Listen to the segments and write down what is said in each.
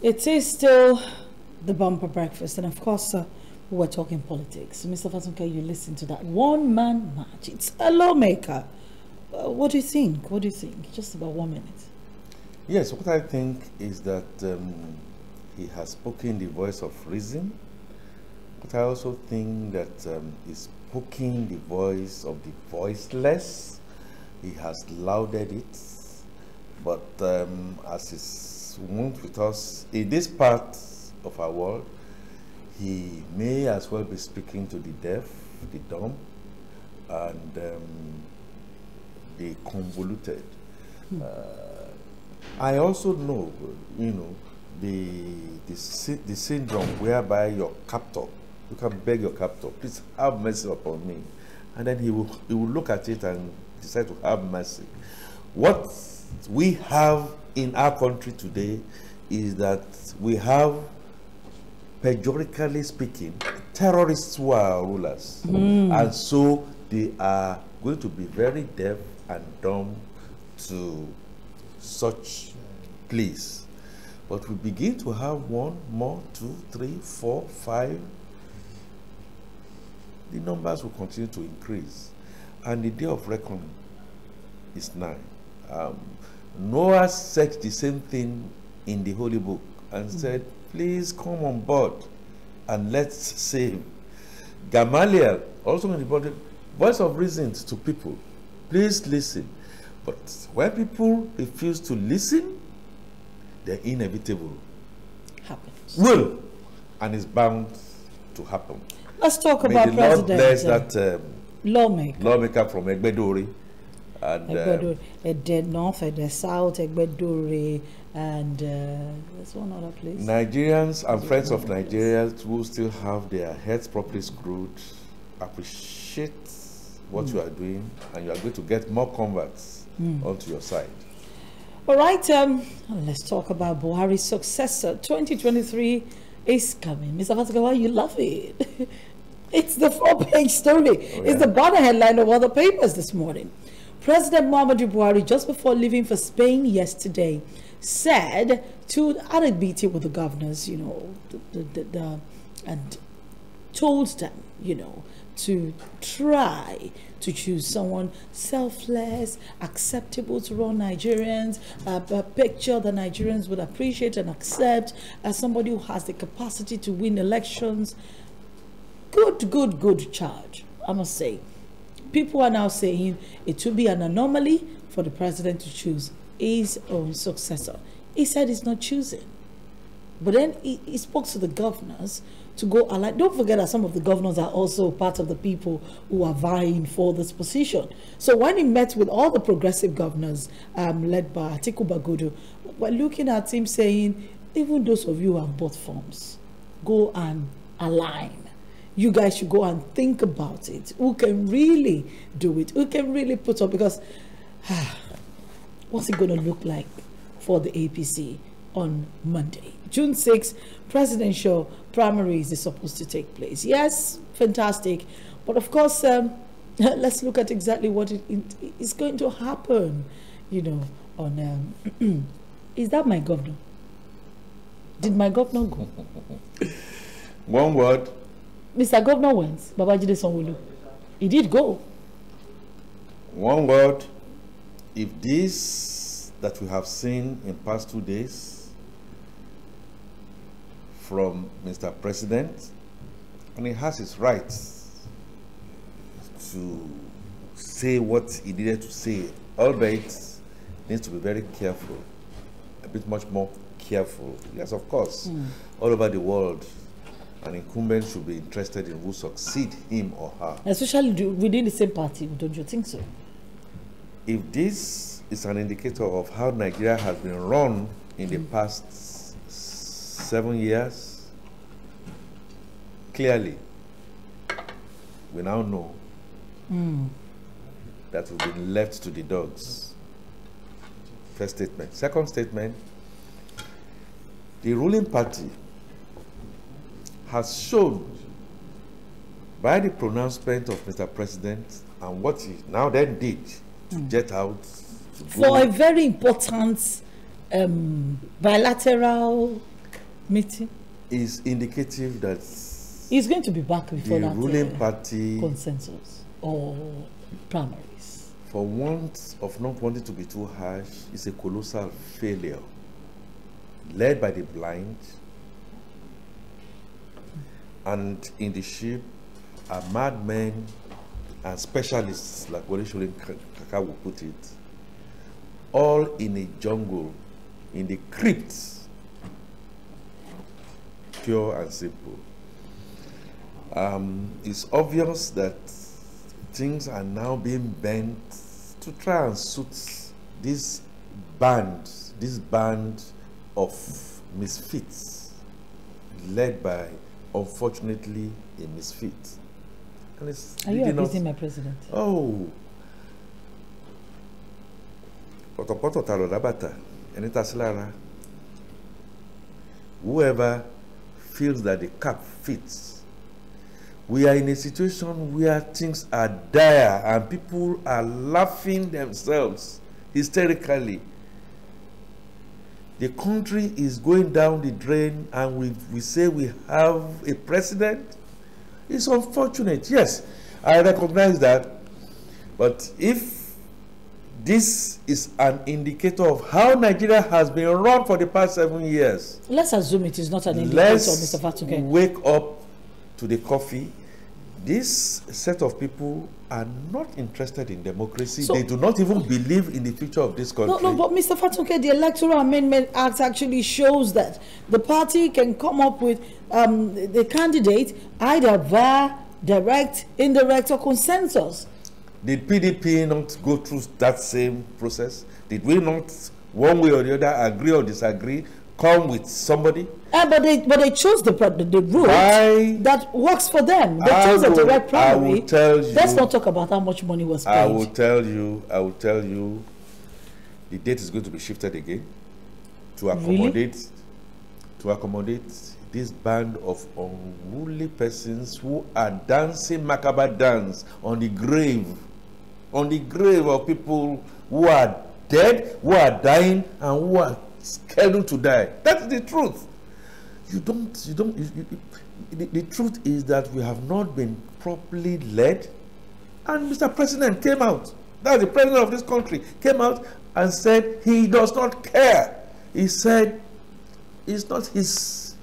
It is still the bumper breakfast, and of course, we're talking politics. Mr. Fatunke, you listen to that one-man match. It's a lawmaker. What do you think? What do you think? Just about 1 minute. Yes, what I think is that he has spoken the voice of reason, but I also think that he's spoken the voice of the voiceless. He has lauded it, but as is wont with us in this part of our world, he may as well be speaking to the deaf, the dumb, and the convoluted. I also know, the syndrome whereby your captor, you can beg your captor, please have mercy upon me, and then he will look at it and decide to have mercy. What we have in our country today is that we have, pejoratively speaking, terrorists who are rulers, and so they are going to be very deaf and dumb to such pleas. But we begin to have 1 more, 2, 3, 4, 5. The numbers will continue to increase, and the day of reckoning is nigh. Noah said the same thing in the Holy Book and said, please come on board and let's save. Gamaliel also in the body, voice of reason to people, please listen. But when people refuse to listen, the inevitable Happens. will and is bound to happen. Let's talk May about the Lord President. bless that lawmaker from Egbedori. And Egbedore, the north, the south, Egbedore, and there's one other place. Nigerians and friends of Nigeria who still have their heads properly screwed, appreciate what you are doing, and you are going to get more converts onto your side. All right, let's talk about Buhari's successor. 2023 is coming. Mr. Fatunke, why you laughing? It's the 4-page story. It's the banner headline of all the papers this morning. President Muhammadu Buhari, just before leaving for Spain yesterday, said to had a meeting with the governors, and told them, to try to choose someone selfless, acceptable to all Nigerians, a picture that Nigerians would appreciate and accept, as somebody who has the capacity to win elections. Good charge, I must say. People are now saying it will be an anomaly for the president to choose his own successor. He said he's not choosing. But then he spoke to the governors to go align. Don't forget that some of the governors are also part of the people who are vying for this position. So when he met with all the progressive governors led by Atiku Bagudu, we're looking at him saying, even those of you who have bought forms, go and align. You guys should go and think about it. Who can really do it? Who can really put up? Because what's it going to look like for the APC on Monday? June 6th, presidential primaries is supposed to take place. Yes, fantastic. But of course, let's look at exactly what is going to happen, on... is that my governor? Did my governor go? One word. Mr. Governor went, Babajide Sanwo-Olu. He did go. One word. If this that we have seen in past 2 days from Mr. President, and he has his rights to say what he needed to say, albeit needs to be very careful, a bit much more careful. Yes, of course, all over the world, an incumbent should be interested in who succeed him or her. Especially within the same party, don't you think so? If this is an indicator of how Nigeria has been run in the past 7 years, clearly, we now know that we've been left to the dogs. First statement. Second statement, the ruling party has shown by the pronouncement of Mr. President and what he now then did to get out for a very important bilateral meeting is indicative that he's going to be back before the that ruling party consensus or primaries. For want of not wanting to be too harsh, is a colossal failure, led by the blind, and in the ship are madmen and specialists, like Wole Kaka would put it, all in a jungle, in the crypts, pure and simple. It's obvious that things are now being bent to try and suit this band of misfits, led by, unfortunately, a misfit. And it's Are you abusing my president? Oh. Whoever feels that the cap fits. We are in a situation where things are dire and people are laughing themselves hysterically. The country is going down the drain, and we say we have a president. It's unfortunate. Yes, I recognize that. But if this is an indicator of how Nigeria has been run for the past 7 years, let's assume it is not an indicator, Mr. Fatuke. Wake up to the coffee. This set of people are not interested in democracy. So, they do not even believe in the future of this country. No, but Mr. Fatuke, the Electoral Amendment Act actually shows that the party can come up with the candidate either via direct, indirect, or consensus. Did PDP not go through that same process? Did we not, one way or the other, agree or disagree, come with somebody? But they chose the route that works for them. They chose a direct primary. I will tell you. Let's not talk about how much money was paid. I will tell you. The date is going to be shifted again to accommodate this band of unruly persons who are dancing macabre dance on the grave of people who are dead, who are dying, and who are scheduled to die. That's the truth. The truth is that we have not been properly led, and Mr. President came out. That's the president of this country, came out and said he does not care. He said it's not his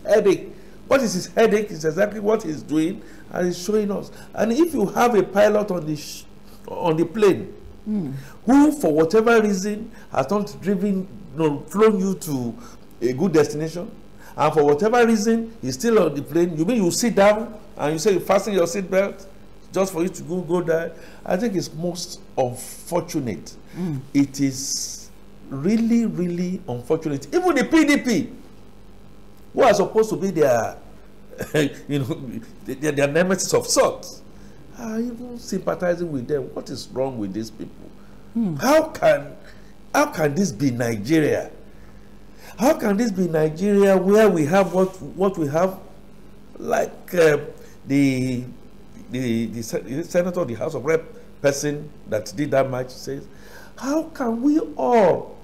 headache. What is his headache is exactly what he's doing, and he's showing us. And if you have a pilot on the plane who, for whatever reason, has not flown you to a good destination, and for whatever reason he's still on the plane, you mean you sit down and you say you fasten your seatbelt just for you to go there? I think it's most unfortunate. It is really, really unfortunate. Even the PDP, who are supposed to be their their nemesis of sorts, are even sympathizing with them. What is wrong with these people? How can this be Nigeria? How can this be Nigeria where we have what we have, like the senator of the House of Rep person that did that match says, how can we all,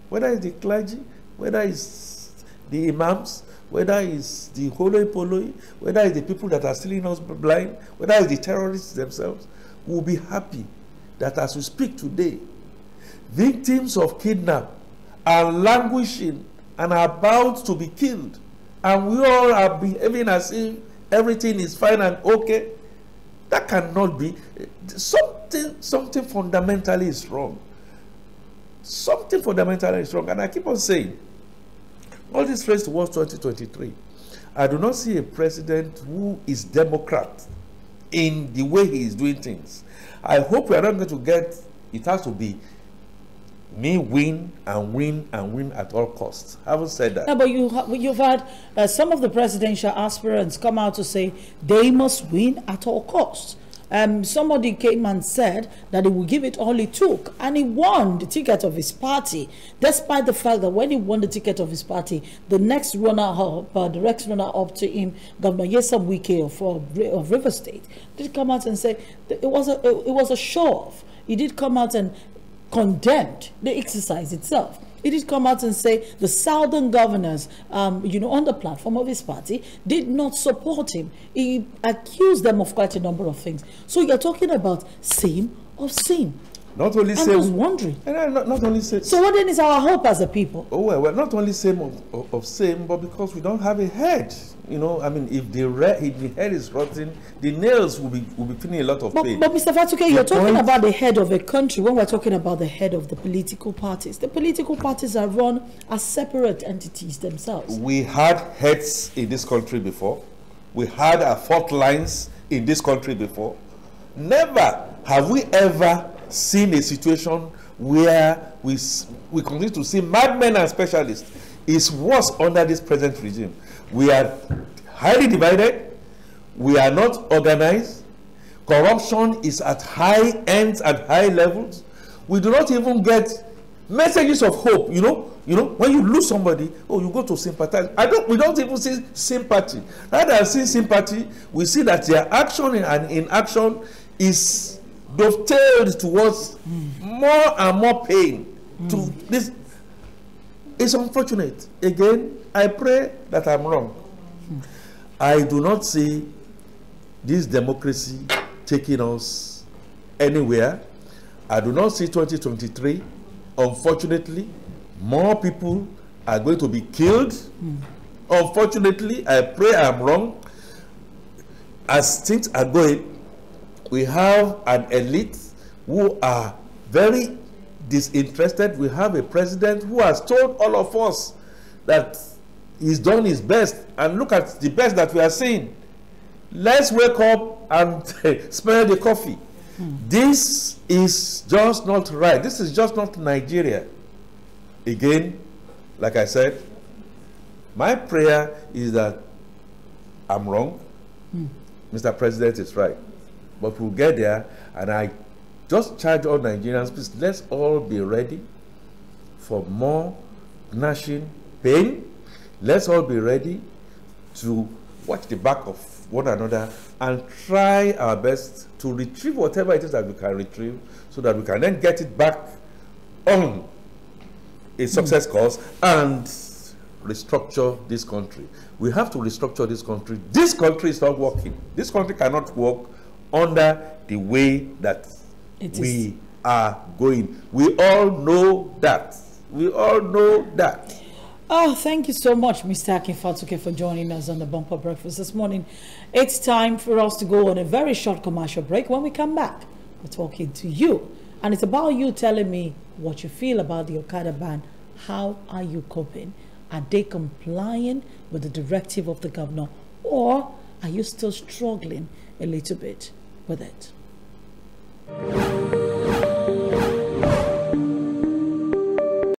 whether it's the clergy, whether it's the imams, whether it's the Holo Poloi, whether it's the people that are stealing us blind, whether it's the terrorists themselves, will be happy that as we speak today, victims of kidnap are languishing and are about to be killed, and we all are behaving as if everything is fine and okay. That cannot be. Something fundamentally is wrong. Something fundamentally is wrong. And I keep on saying, all this race towards 2023, I do not see a president who is Democrat in the way he is doing things. I hope we are not going to get, it has to be me win and win and win at all costs. I haven't said that. No, but you've had some of the presidential aspirants come out to say they must win at all costs. Somebody came and said that he would give it all he took, and he won the ticket of his party, despite the fact that when he won the ticket of his party, the next runner-up to him, Governor Nyesom Wike of River State, did come out and say that it was a show-off. He did come out and condemned the exercise itself. He did come out and say the southern governors, you know, on the platform of his party, did not support him. He accused them of quite a number of things. So you're talking about same of same. Not only I same. was wondering. Not only same. So what then is our hope as a people? Oh well, not only same of same, but because we don't have a head. You know, I mean, if the head is rotten, the nails will be feeling a lot of pain. But Mr. Fatuke, you're talking about the head of a country when we're talking about the head of the political parties. The political parties are run as separate entities themselves. We had heads in this country before. We had our fault lines in this country before. Never have we ever seen a situation where we continue to see madmen and specialists. It's worse under this present regime. We are highly divided. We are not organized. Corruption is at high ends and high levels. We do not even get messages of hope. You know, when you lose somebody, oh, you go to sympathize. We don't even see sympathy. Rather than seeing sympathy, we see that their action and inaction is dovetailed towards more and more pain. To this, it's unfortunate. Again, I pray that I'm wrong. I do not see this democracy taking us anywhere. I do not see 2023. Unfortunately, more people are going to be killed. Unfortunately, I pray I'm wrong. As things are going, we have an elite who are very disinterested. We have a president who has told all of us that he's done his best, and look at the best that we are seeing. Let's wake up and smell the coffee. This is just not right. This is just not Nigeria. Again, like I said, my prayer is that I'm wrong. Mr. President is right. But we'll get there, and I just charge all Nigerians, please, let's all be ready for more gnashing pain. Let's all be ready to watch the back of one another and try our best to retrieve whatever it is that we can retrieve, so that we can then get it back on a success course and restructure this country. We have to restructure this country. This country is not working. This country cannot work under the way that we are going. We all know that. We all know that. Oh, thank you so much, Mr. Akin Fatuke, for joining us on the Bumper Breakfast this morning. It's time for us to go on a very short commercial break. When we come back, we're talking to you. And it's about you telling me what you feel about the Okada ban. How are you coping? Are they complying with the directive of the governor? Or are you still struggling a little bit with it?